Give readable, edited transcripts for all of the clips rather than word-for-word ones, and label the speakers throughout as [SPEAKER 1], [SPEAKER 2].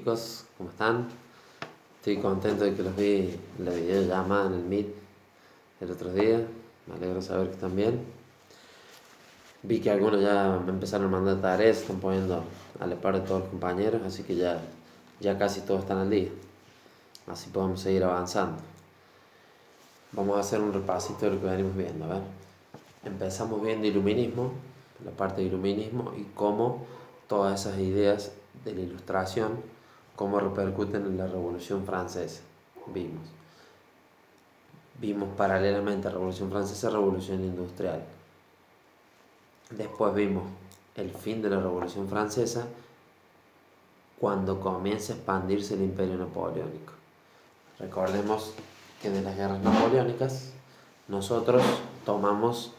[SPEAKER 1] chicos, ¿cómo están? Estoy contento de que los vi en la videollamada en el Meet el otro día. Me alegro saber que están bien. Vi que algunos ya me empezaron a mandar tareas, están poniendo a la par de todos los compañeros, así que ya casi todos están al día. Así podemos seguir avanzando. Vamos a hacer un repasito de lo que venimos viendo, a ver. Empezamos viendo iluminismo, la parte de iluminismo y cómo todas esas ideas de la ilustración, cómo repercuten en la Revolución Francesa. Vimos paralelamente a la Revolución Francesa, Revolución Industrial. Después vimos el fin de la Revolución Francesa, cuando comienza a expandirse el Imperio Napoleónico. Recordemos que de las guerras napoleónicas nosotros tomamos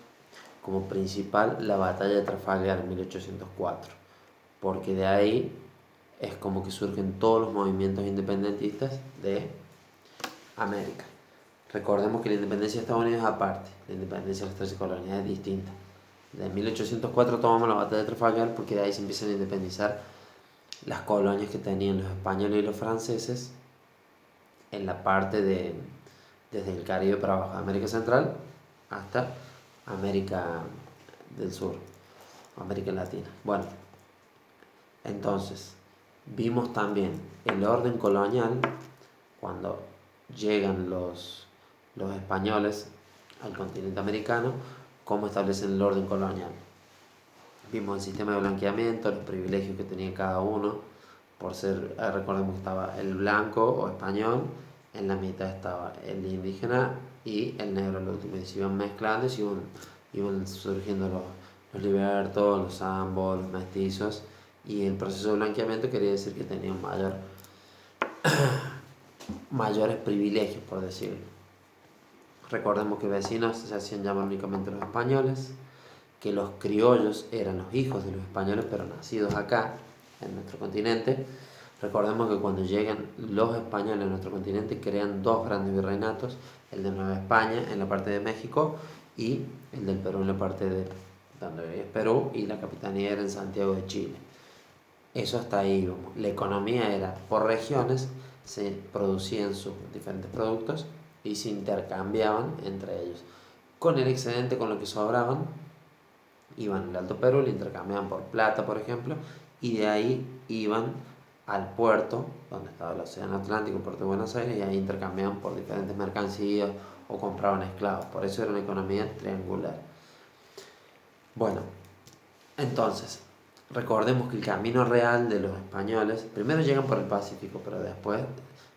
[SPEAKER 1] como principal la batalla de Trafalgar en 1804, porque de ahí es como que surgen todos los movimientos independentistas de América. Recordemos que la independencia de Estados Unidos es aparte, la independencia de las 13 colonias es distinta. De 1804 tomamos la batalla de Trafalgar porque de ahí se empiezan a independizar las colonias que tenían los españoles y los franceses en la parte desde el Caribe para abajo, América Central hasta América del Sur, América Latina. Bueno, entonces vimos también el orden colonial cuando llegan los españoles al continente americano, cómo establecen el orden colonial. Vimos el sistema de blanqueamiento, los privilegios que tenía cada uno, por ser, recordemos que estaba el blanco o español, en la mitad estaba el indígena y el negro, el último, y se iban mezclando y iban surgiendo los libertos, los ambos, los mestizos, y el proceso de blanqueamiento quería decir que tenían mayores privilegios, por decirlo. Recordemos que vecinos se hacían llamar únicamente los españoles, que los criollos eran los hijos de los españoles pero nacidos acá, en nuestro continente. Recordemos que cuando llegan los españoles a nuestro continente crean dos grandes virreinatos, el de Nueva España en la parte de México y el del Perú en la parte de donde hoy es Perú, y la capitanía era en Santiago de Chile. Eso hasta ahí íbamos. La economía era por regiones, se producían sus diferentes productos y se intercambiaban entre ellos. Con el excedente, con lo que sobraban, iban al Alto Perú, le intercambiaban por plata, por ejemplo, y de ahí iban al puerto, donde estaba el Océano Atlántico, puerto de Buenos Aires, y ahí intercambiaban por diferentes mercancías o compraban esclavos. Por eso era una economía triangular. Bueno, entonces, recordemos que el camino real de los españoles, primero llegan por el Pacífico, pero después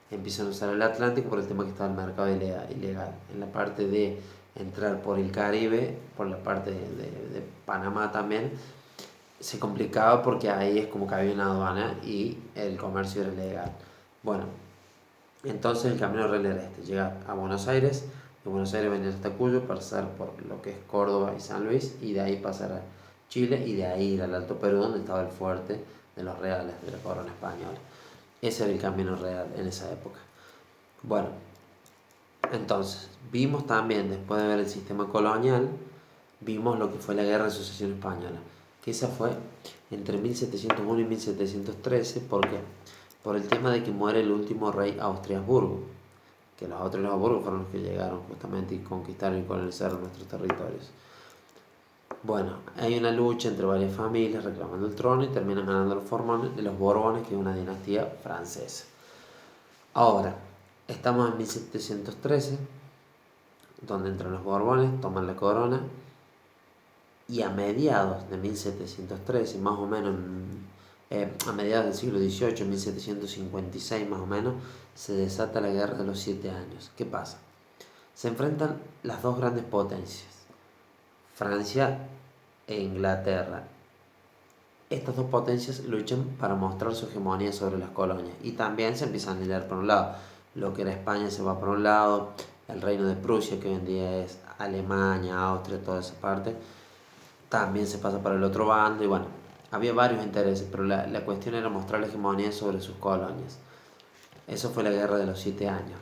[SPEAKER 1] empiezan a usar el Atlántico por el tema que estaba el mercado ilegal. En la parte de entrar por el Caribe, por la parte de Panamá también, se complicaba porque ahí es como que había una aduana y el comercio era ilegal. Bueno, entonces el camino real era este: llegar a Buenos Aires, de Buenos Aires venir hasta Cuyo, pasar por lo que es Córdoba y San Luis, y de ahí pasar a Chile, y de ahí ir al Alto Perú, donde estaba el fuerte de los reales de la corona española. Ese era el camino real en esa época. Bueno, entonces vimos también, después de ver el sistema colonial, vimos lo que fue la Guerra de Sucesión Española, que esa fue entre 1701 y 1713. ¿Por qué? Por el tema de que muere el último rey Austria-Habsburgo, que los Austria-Habsburgo fueron los que llegaron justamente y conquistaron y colonizaron nuestros territorios. Bueno, hay una lucha entre varias familias reclamando el trono y terminan ganando los Borbones, que es una dinastía francesa. Ahora, estamos en 1713, donde entran los Borbones, toman la corona, y a mediados de 1713, más o menos, a mediados del siglo XVIII, 1756 más o menos, se desata la Guerra de los 7 años. ¿Qué pasa? Se enfrentan las dos grandes potencias, Francia e Inglaterra. Estas dos potencias luchan para mostrar su hegemonía sobre las colonias, y también se empiezan a alinear por un lado. Lo que era España se va por un lado, el reino de Prusia, que hoy en día es Alemania, Austria, toda esa parte, también se pasa para el otro bando. Y bueno, había varios intereses, pero la cuestión era mostrar la hegemonía sobre sus colonias. Eso fue la Guerra de los 7 años.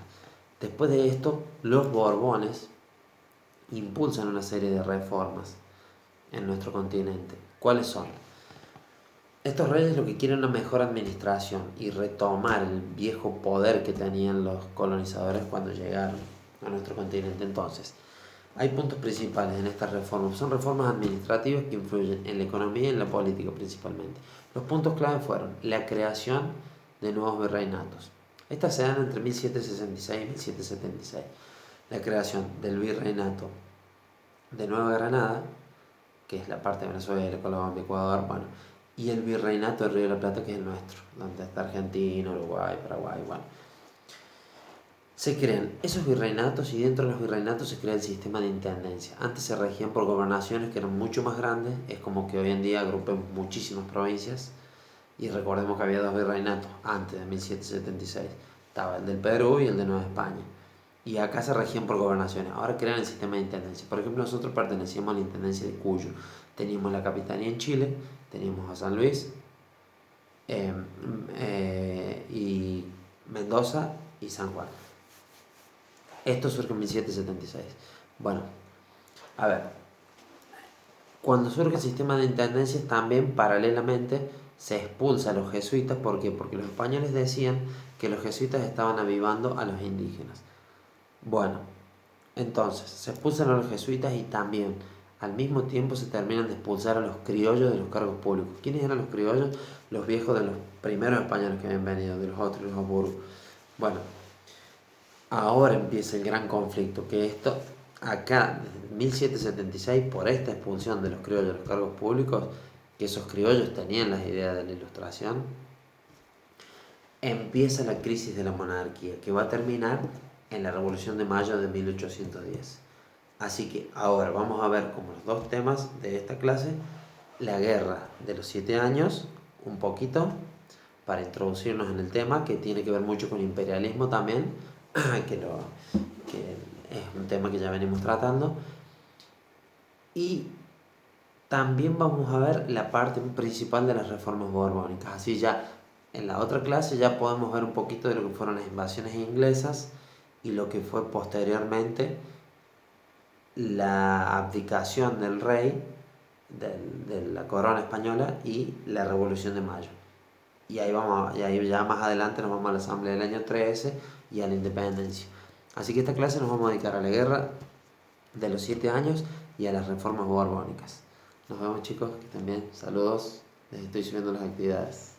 [SPEAKER 1] Después de esto, los Borbones impulsan una serie de reformas en nuestro continente. ¿Cuáles son? Estos reyes lo que quieren es una mejor administración y retomar el viejo poder que tenían los colonizadores cuando llegaron a nuestro continente. Entonces, hay puntos principales en estas reformas. Son reformas administrativas que influyen en la economía y en la política principalmente. Los puntos clave fueron la creación de nuevos virreinatos. Estas se dan entre 1766 y 1776. La creación del virreinato de Nueva Granada, que es la parte de Venezuela, Colombia, Ecuador, bueno, y el virreinato del Río de la Plata, que es el nuestro, donde está Argentina, Uruguay, Paraguay, bueno. Se crean esos virreinatos y dentro de los virreinatos se crea el sistema de intendencia. Antes se regían por gobernaciones que eran mucho más grandes, es como que hoy en día agrupemos muchísimas provincias y recordemos que había dos virreinatos antes de 1776, estaba el del Perú y el de Nueva España. Y acá se regían por gobernaciones, ahora crean el sistema de intendencia. Por ejemplo, nosotros pertenecíamos a la intendencia de Cuyo, teníamos la capitanía en Chile, teníamos a San Luis, y Mendoza y San Juan. Esto surge en 1776. Bueno, a ver, cuando surge el sistema de intendencias también paralelamente se expulsa a los jesuitas. ¿Por qué? Porque los españoles decían que los jesuitas estaban avivando a los indígenas. Bueno, entonces se expulsan a los jesuitas y también al mismo tiempo se terminan de expulsar a los criollos de los cargos públicos. ¿Quiénes eran los criollos? Los viejos de los primeros españoles que habían venido, de los otros, los Habsburgo. Bueno, ahora empieza el gran conflicto, que esto, acá, desde 1776, por esta expulsión de los criollos de los cargos públicos, que esos criollos tenían las ideas de la Ilustración, empieza la crisis de la monarquía, que va a terminar en la Revolución de Mayo de 1810. Así que ahora vamos a ver como los dos temas de esta clase, la guerra de los 7 años, un poquito, para introducirnos en el tema, que tiene que ver mucho con imperialismo también, que es un tema que ya venimos tratando. Y también vamos a ver la parte principal de las reformas borbónicas. Así ya en la otra clase ya podemos ver un poquito de lo que fueron las invasiones inglesas y lo que fue posteriormente la abdicación del rey de la corona española y la Revolución de Mayo. Y ahí ya más adelante nos vamos a la Asamblea del año 13 y a la Independencia. Así que esta clase nos vamos a dedicar a la guerra de los 7 años y a las reformas borbónicas. Nos vemos, chicos, que estén bien. Saludos, les estoy subiendo las actividades.